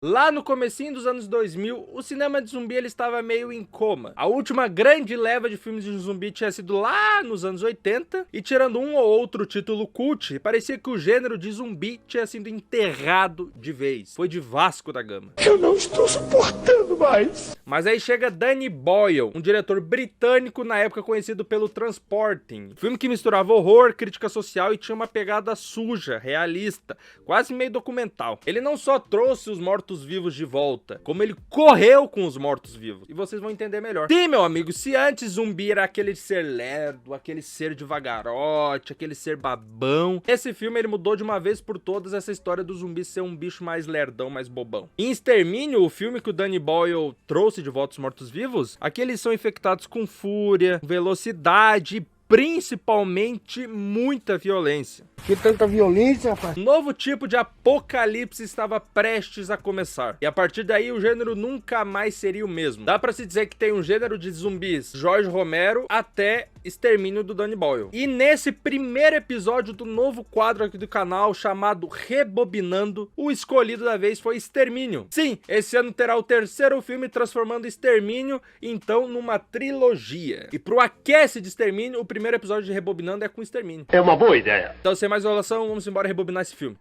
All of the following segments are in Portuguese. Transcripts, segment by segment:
Lá no comecinho dos anos 2000, o cinema de zumbi ele estava meio em coma. A última grande leva de filmes de zumbi tinha sido lá nos anos 80, e tirando um ou outro título cult, parecia que o gênero de zumbi tinha sido enterrado de vez. Foi de Vasco da Gama. Eu não estou suportando mais. Mas aí chega Danny Boyle, um diretor britânico na época conhecido pelo Transporting. Filme que misturava horror, crítica social e tinha uma pegada suja, realista, quase meio documental. Ele não só trouxe os mortos-vivos de volta, como ele correu com os mortos-vivos. E vocês vão entender melhor. Sim, meu amigo, se antes zumbi era aquele ser lerdo, aquele ser devagarote, aquele ser babão, esse filme ele mudou de uma vez por todas essa história do zumbi ser um bicho mais lerdão, mais bobão. Em Extermínio, o filme que o Danny Boyle trouxe de volta os mortos-vivos, aqui eles são infectados com fúria, velocidade e principalmente muita violência. Que tanta violência, rapaz. Um novo tipo de apocalipse estava prestes a começar. E a partir daí o gênero nunca mais seria o mesmo. Dá pra se dizer que tem um gênero de zumbis Jorge Romero até Extermínio do Danny Boyle. E nesse primeiro episódio do novo quadro aqui do canal chamado Rebobinando, o escolhido da vez foi Extermínio. Sim, esse ano terá o terceiro filme transformando Extermínio então numa trilogia. E pro aquece de Extermínio, o primeiro episódio de Rebobinando é com Extermínio. É uma boa ideia. Então, sem mais enrolação, vamos embora rebobinar esse filme.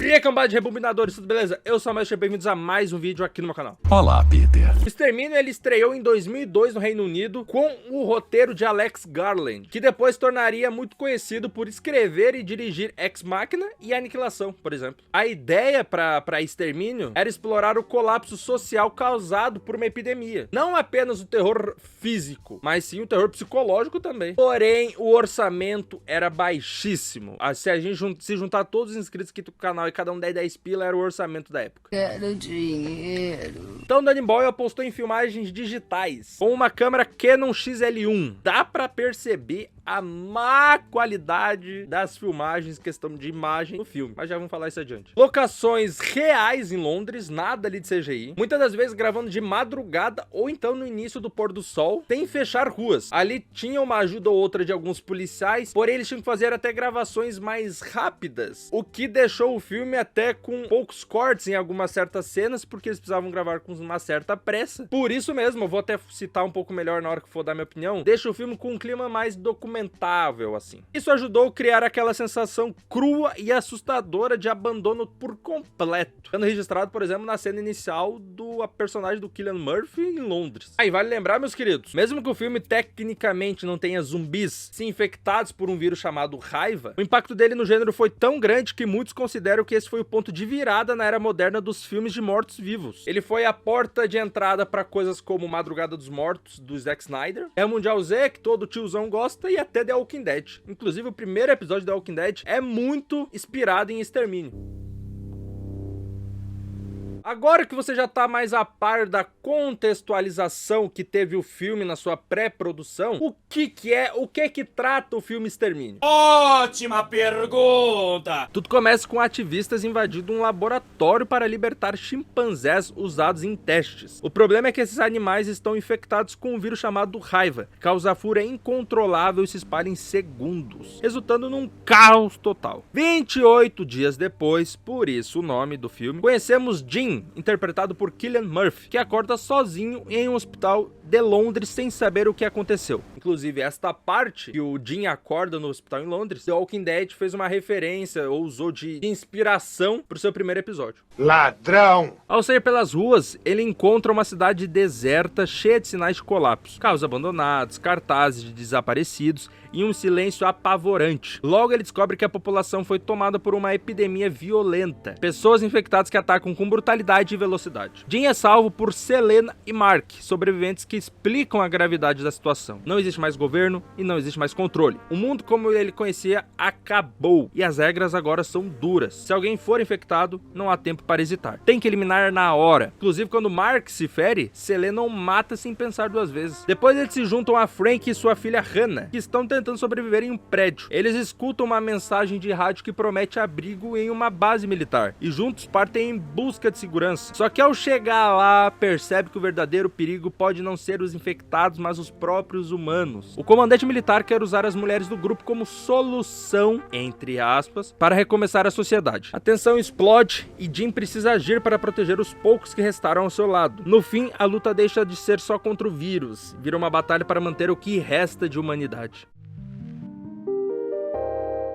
E aí, cambada de rebobinadores, tudo beleza? Eu sou o Mestre, bem-vindos a mais um vídeo aqui no meu canal. Olá, Peter. O Extermínio ele estreou em 2002 no Reino Unido com o roteiro de Alex Garland, que depois tornaria muito conhecido por escrever e dirigir Ex Machina e Aniquilação, por exemplo. A ideia para Extermínio era explorar o colapso social causado por uma epidemia. Não apenas o terror físico, mas sim o terror psicológico também. Porém, o orçamento era baixíssimo. Se a gente se juntar todos os inscritos aqui do canal e cada um der 10 pila, era o orçamento da época. Quero dinheiro. Então Danny Boyle apostou em filmagens digitais com uma câmera Canon XL1. Dá pra perceber a má qualidade das filmagens, questão de imagem no filme, mas já vamos falar isso adiante. Locações reais em Londres, nada ali de CGI, muitas das vezes gravando de madrugada ou então no início do pôr do sol, sem fechar ruas. Ali tinha uma ajuda ou outra de alguns policiais, porém eles tinham que fazer até gravações mais rápidas, o que deixou o filme até com poucos cortes em algumas certas cenas, porque eles precisavam gravar com uma certa pressa. Por isso mesmo, eu vou até citar um pouco melhor na hora que for dar minha opinião, deixa o filme com um clima mais documentável, assim. Isso ajudou a criar aquela sensação crua e assustadora de abandono por completo, sendo registrado, por exemplo, na cena inicial do personagem do Cillian Murphy em Londres. Aí vale lembrar, meus queridos, mesmo que o filme tecnicamente não tenha zumbis se infectados por um vírus chamado raiva, o impacto dele no gênero foi tão grande que muitos consideram que esse foi o ponto de virada na era moderna dos filmes de mortos-vivos. Ele foi a porta de entrada para coisas como Madrugada dos Mortos, do Zack Snyder, Guerra Mundial Z, que todo tiozão gosta, e até The Walking Dead. Inclusive, o primeiro episódio de The Walking Dead é muito inspirado em Extermínio. Agora que você já tá mais a par da contextualização que teve o filme na sua pré-produção, o que trata o filme Extermínio? Ótima pergunta! Tudo começa com ativistas invadindo um laboratório para libertar chimpanzés usados em testes. O problema é que esses animais estão infectados com um vírus chamado raiva, que causa fúria incontrolável e se espalha em segundos, resultando num caos total. 28 dias depois, por isso o nome do filme, conhecemos Jim, interpretado por Cillian Murphy, que acorda sozinho em um hospital de Londres sem saber o que aconteceu. Inclusive, esta parte que o Jim acorda no hospital em Londres, The Walking Dead fez uma referência ou usou de inspiração para o seu primeiro episódio. Ladrão! Ao sair pelas ruas, ele encontra uma cidade deserta cheia de sinais de colapso, carros abandonados, cartazes de desaparecidos e um silêncio apavorante. Logo ele descobre que a população foi tomada por uma epidemia violenta, pessoas infectadas que atacam com brutalidade e velocidade. Jim é salvo por Selena e Mark, sobreviventes que explicam a gravidade da situação. Não existe mais governo e não existe mais controle. O mundo como ele conhecia acabou e as regras agora são duras. Se alguém for infectado, não há tempo para hesitar. Tem que eliminar na hora. Inclusive, quando Mark se fere, Selena o mata sem pensar duas vezes. Depois eles se juntam a Frank e sua filha Hannah, que estão tentando sobreviver em um prédio. Eles escutam uma mensagem de rádio que promete abrigo em uma base militar e juntos partem em busca de segurança. Só que ao chegar lá, percebe que o verdadeiro perigo pode não ser ser os infectados, mas os próprios humanos. O comandante militar quer usar as mulheres do grupo como solução, entre aspas, para recomeçar a sociedade. A tensão explode e Jim precisa agir para proteger os poucos que restaram ao seu lado. No fim, a luta deixa de ser só contra o vírus, vira uma batalha para manter o que resta de humanidade.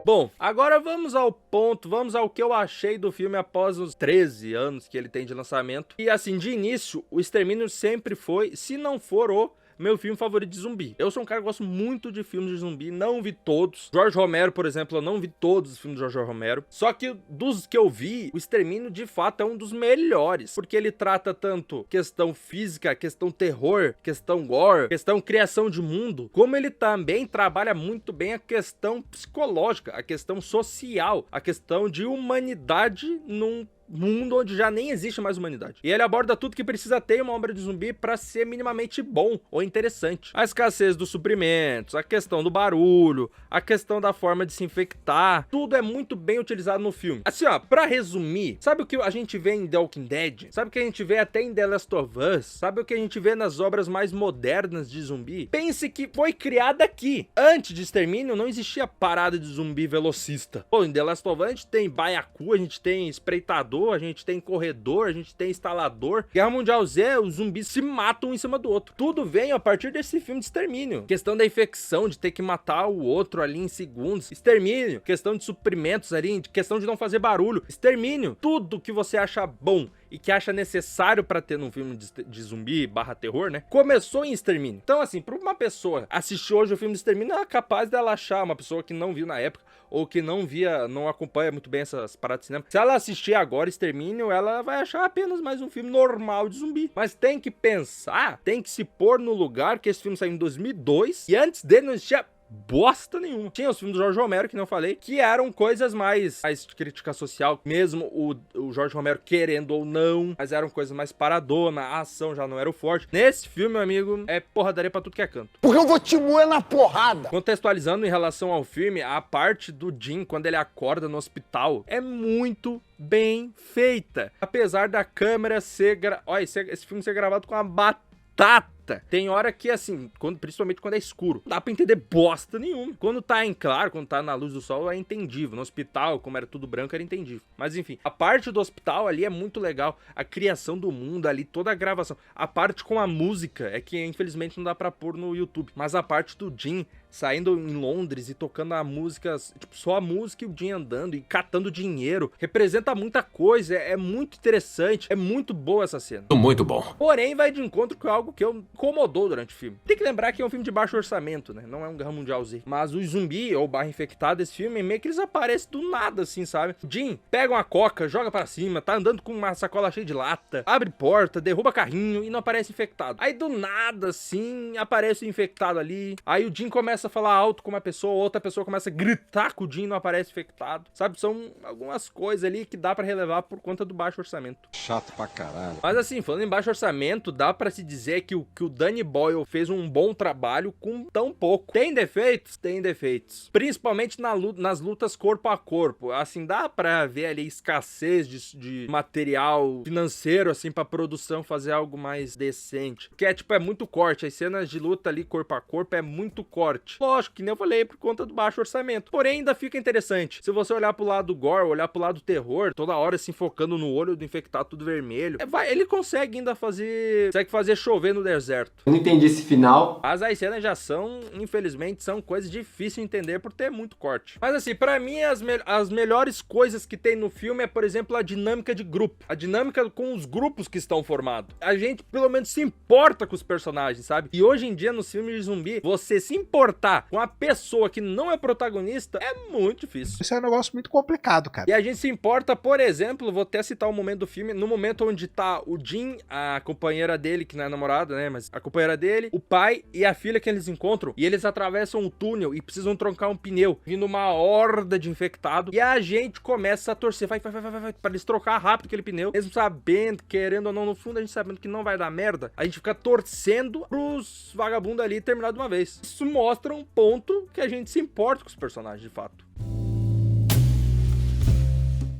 Bom, agora vamos ao ponto, vamos ao que eu achei do filme após os 13 anos que ele tem de lançamento. E assim, de início, o Extermínio sempre foi, se não for o meu filme favorito de zumbi. Eu sou um cara que gosto muito de filmes de zumbi, não vi todos. Jorge Romero, por exemplo, eu não vi todos os filmes de Jorge Romero. Só que dos que eu vi, o Extermínio de fato é um dos melhores, porque ele trata tanto questão física, questão terror, questão gore, questão criação de mundo, como ele também trabalha muito bem a questão psicológica, a questão social, a questão de humanidade num mundo onde já nem existe mais humanidade. E ele aborda tudo que precisa ter em uma obra de zumbi para ser minimamente bom ou interessante. A escassez dos suprimentos, a questão do barulho, a questão da forma de se infectar, tudo é muito bem utilizado no filme. Assim, ó, pra resumir, sabe o que a gente vê em The Walking Dead? Sabe o que a gente vê até em The Last of Us? Sabe o que a gente vê nas obras mais modernas de zumbi? Pense que foi criada aqui. Antes de Extermínio, não existia parada de zumbi velocista. Pô, em The Last of Us a gente tem baiacu, a gente tem espreitador, a gente tem corredor, a gente tem instalador. Guerra Mundial Z, os zumbis se matam um em cima do outro. Tudo vem a partir desse filme de Extermínio. Questão da infecção, de ter que matar o outro ali em segundos. Extermínio. Questão de suprimentos ali, questão de não fazer barulho. Extermínio. Tudo que você acha bom e que acha necessário pra ter num filme de zumbi / terror, né? Começou em Extermínio. Então, assim, pra uma pessoa assistir hoje o filme de Extermínio, é capaz dela achar, uma pessoa que não viu na época, ou que não via, não acompanha muito bem essas paradas de cinema. Se ela assistir agora Extermínio, ela vai achar apenas mais um filme normal de zumbi. Mas tem que pensar, tem que se pôr no lugar que esse filme saiu em 2002, e antes dele não existia bosta nenhuma. Tinha os filmes do Jorge Romero, que não falei, que eram coisas mais crítica social, mesmo o Jorge Romero querendo ou não, mas eram coisas mais paradona, a ação já não era o forte. Nesse filme, meu amigo, é porradaria pra tudo que é canto. Porque eu vou te moer na porrada. Contextualizando em relação ao filme, a parte do Jim, quando ele acorda no hospital, é muito bem feita. Apesar da câmera ser... Olha, esse filme ser gravado com uma batata. Tem hora que, assim, principalmente quando é escuro, não dá pra entender bosta nenhuma. Quando tá em claro, quando tá na luz do sol, é entendível. No hospital, como era tudo branco, era entendível. Mas, enfim, a parte do hospital ali é muito legal. A criação do mundo ali, toda a gravação. A parte com a música é que, infelizmente, não dá pra pôr no YouTube. Mas a parte do Jim saindo em Londres e tocando a música, tipo, só a música e o Jim andando e catando dinheiro, representa muita coisa, é muito interessante, é muito boa essa cena. Muito bom. Porém, vai de encontro com algo que eu incomodou durante o filme. Tem que lembrar que é um filme de baixo orçamento, né? Não é um Guerra Mundial Z. Mas os zumbi ou / infectado desse filme, meio que eles aparecem do nada, assim, sabe? Jim pega uma coca, joga pra cima, tá andando com uma sacola cheia de lata, abre porta, derruba carrinho e não aparece infectado. Aí do nada, assim, aparece o infectado ali. Aí o Jim começa a falar alto com uma pessoa, outra pessoa começa a gritar com o Jim, não aparece infectado. Sabe? São algumas coisas ali que dá pra relevar por conta do baixo orçamento. Chato pra caralho. Mas assim, falando em baixo orçamento, dá pra se dizer que o Danny Boyle fez um bom trabalho com tão pouco. Tem defeitos? Tem defeitos. Principalmente nas lutas corpo a corpo. Assim, dá pra ver ali escassez de material financeiro, assim, pra produção fazer algo mais decente. Que é, tipo, é muito corte. As cenas de luta ali corpo a corpo é muito corte. Lógico, que nem eu falei, por conta do baixo orçamento. Porém, ainda fica interessante. Se você olhar pro lado gore, olhar pro lado terror, toda hora se enfocando no olho do infectado tudo vermelho, ele consegue ainda fazer chover no deserto. Eu não entendi esse final. Mas as cenas de ação, infelizmente, são coisas difíceis de entender por ter muito corte. Mas assim, pra mim, as melhores coisas que tem no filme é, por exemplo, a dinâmica de grupo. A dinâmica com os grupos que estão formados. A gente, pelo menos, se importa com os personagens, sabe? E hoje em dia, nos filmes de zumbi, você se importar com a pessoa que não é protagonista é muito difícil. Isso é um negócio muito complicado, cara. E a gente se importa, por exemplo, vou até citar um momento do filme, no momento onde tá o Jim, a companheira dele, que não é namorada, né, mas a companheira dele, o pai e a filha que eles encontram, e eles atravessam um túnel e precisam trocar um pneu, vindo uma horda de infectado, e a gente começa a torcer, vai, pra eles trocar rápido aquele pneu, mesmo sabendo, querendo ou não, no fundo a gente sabendo que não vai dar merda, a gente fica torcendo pros vagabundos ali terminar de uma vez. Isso mostra um ponto que a gente se importa com os personagens, de fato.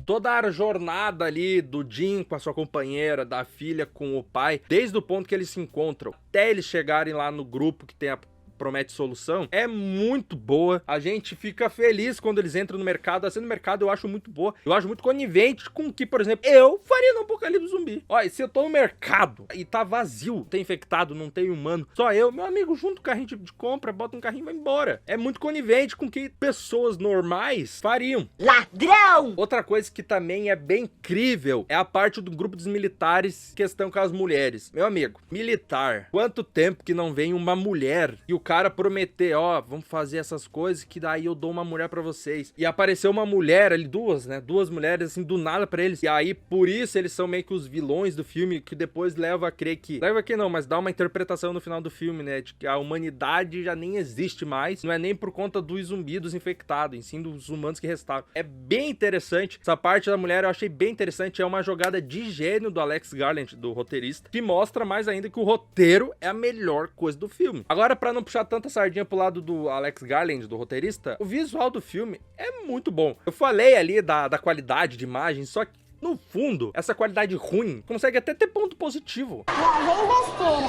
Toda a jornada ali do Jim com a sua companheira, da filha com o pai, desde o ponto que eles se encontram até eles chegarem lá no grupo que tem a Promete Solução, é muito boa. A gente fica feliz quando eles entram no mercado. A cena do mercado eu acho muito boa. Eu acho muito conivente com o que, por exemplo, eu faria no Apocalipse Zumbi. Olha, se eu tô no mercado e tá vazio, tem infectado, não tem humano, só eu, meu amigo, junto o carrinho de compra, bota um carrinho e vai embora. É muito conivente com o que pessoas normais fariam. Ladrão! Outra coisa que também é bem incrível é a parte do grupo dos militares, questão com as mulheres. Meu amigo, militar, quanto tempo que não vem uma mulher e o cara prometer, ó, vamos fazer essas coisas que daí eu dou uma mulher pra vocês. E apareceu uma mulher ali, duas mulheres assim, do nada pra eles. E aí, por isso, eles são meio que os vilões do filme, que depois leva a crer que... Leva a que não, mas dá uma interpretação no final do filme, né? De que a humanidade já nem existe mais. Não é nem por conta dos zumbis, dos infectados, em sim dos humanos que restaram. É bem interessante. Essa parte da mulher eu achei bem interessante. É uma jogada de gênio do Alex Garland, do roteirista, que mostra mais ainda que o roteiro é a melhor coisa do filme. Agora, pra não puxar tanta sardinha pro lado do Alex Garland, do roteirista, o visual do filme é muito bom. Eu falei ali da qualidade de imagem, só que no fundo, essa qualidade ruim consegue até ter ponto positivo.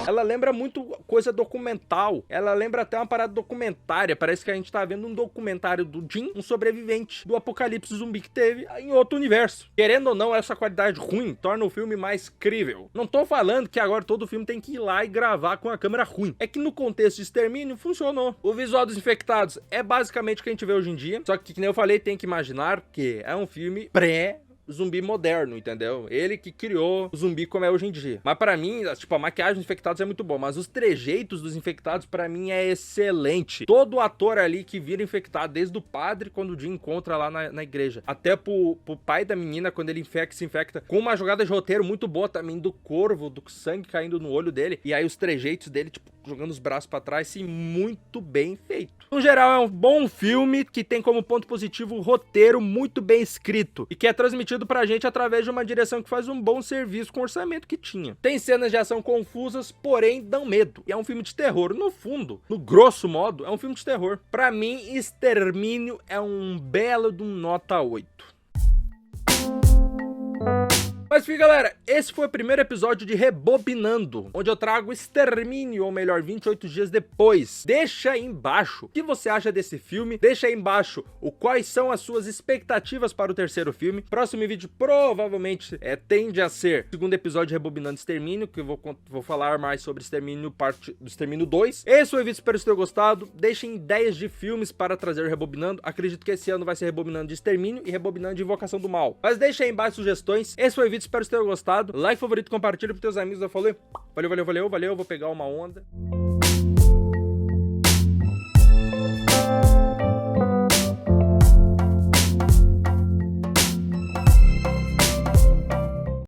Ela lembra muito coisa documental. Ela lembra até uma parada documentária. Parece que a gente tá vendo um documentário do Jim, um sobrevivente do apocalipse zumbi que teve em outro universo. Querendo ou não, essa qualidade ruim torna o filme mais crível. Não tô falando que agora todo filme tem que ir lá e gravar com a câmera ruim. É que no contexto de extermínio funcionou. O visual dos infectados é basicamente o que a gente vê hoje em dia. Só que nem eu falei, tem que imaginar que é um filme zumbi moderno, entendeu? Ele que criou o zumbi como é hoje em dia. Mas pra mim, tipo, a maquiagem dos infectados é muito boa, mas os trejeitos dos infectados pra mim é excelente. Todo ator ali que vira infectado, desde o padre quando o Jim encontra lá na igreja, até pro pai da menina quando ele se infecta, com uma jogada de roteiro muito boa também do corvo, do sangue caindo no olho dele, e aí os trejeitos dele, tipo, jogando os braços pra trás, sim, muito bem feito. No geral, é um bom filme que tem como ponto positivo o roteiro muito bem escrito e que é transmitido pra gente através de uma direção que faz um bom serviço com o orçamento que tinha. Tem cenas de ação confusas, porém dão medo. E é um filme de terror. No fundo, no grosso modo, é um filme de terror. Pra mim, Extermínio é um belo de um nota 8. Mas enfim, galera, esse foi o primeiro episódio de Rebobinando, onde eu trago Extermínio, ou melhor, 28 dias depois. Deixa aí embaixo o que você acha desse filme, deixa aí embaixo quais são as suas expectativas para o terceiro filme. Próximo vídeo provavelmente tende a ser o segundo episódio de Rebobinando Extermínio, que eu vou falar mais sobre Extermínio, parte do Extermínio 2. Esse foi o vídeo, espero que vocês tenham gostado. Deixem ideias de filmes para trazer o Rebobinando. Acredito que esse ano vai ser Rebobinando de Extermínio e Rebobinando de Invocação do Mal. Mas deixa aí embaixo sugestões. Esse foi o vídeo, espero que vocês tenham gostado. Like, favorito, compartilha com teus amigos. Eu falei, valeu, vou pegar uma onda.